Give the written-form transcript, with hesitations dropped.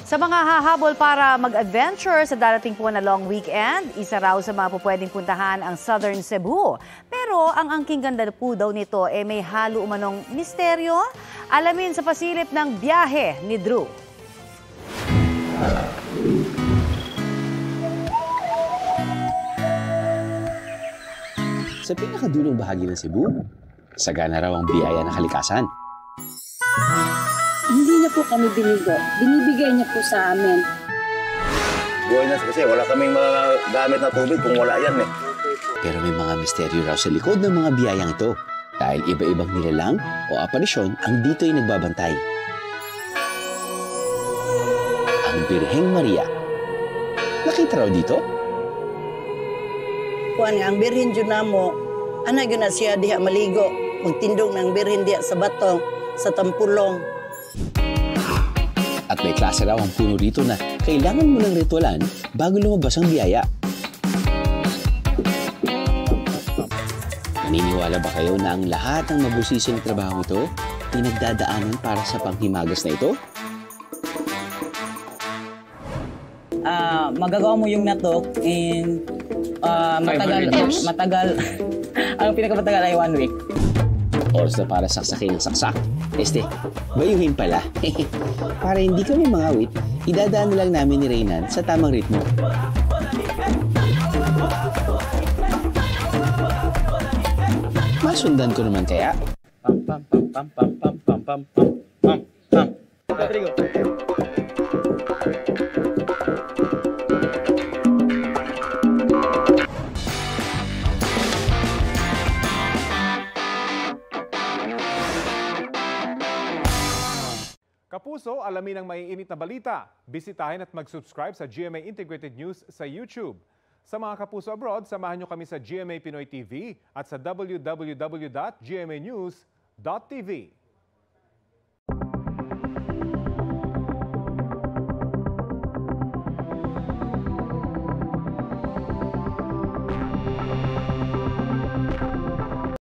Sa mga hahabol para mag-adventure sa darating po na long weekend, isa raw sa mga pwedeng puntahan ang Southern Cebu. Pero ang angking ganda po daw nito may halo umanong misteryo. Alamin sa pasilip ng biyahe ni Drew. Sa pinakadulong bahagi ng Cebu, sagana raw ang biyaya ng kalikasan. Hindi na po kami binigo. Binibigay niya po sa amin. Buenas kasi wala kaming mga gamit na tubig kung wala yan eh. Pero may mga misteryo raw sa likod ng mga biyayang ito. Dahil iba-ibang nilalang o aparisyon ang dito'y nagbabantay. Ang Birheng Maria. Nakita raw dito? Kuan nga ang birhen jud namo, ana gyud na siya diha maligo, magtindog ng birhen diha sa bato, sa tampulong. At may klase raw ang puno rito na kailangan mo ng ritualan bago lumabas ang biyaya. Naniniwala ba kayo na ang lahat ng mabusising trabaho ito pinagdadaanan para sa panghimagas na ito? Magagawa mo yung natok in matagal. Ang pinakamatagal ay 1 week. Oras na para saksakin ng saksak. Bayuhin pala. Para hindi kami mangawit, idadaan na lang namin ni Reynan sa tamang ritmo. Masundan ko naman kaya? Pam pam pam pam pam pam pam pam pam pam. Rodrigo. Kapuso, alamin ang maiinit na balita. Bisitahin at mag-subscribe sa GMA Integrated News sa YouTube. Sa mga kapuso abroad, samahan nyo kami sa GMA Pinoy TV at sa www.gmanews.tv.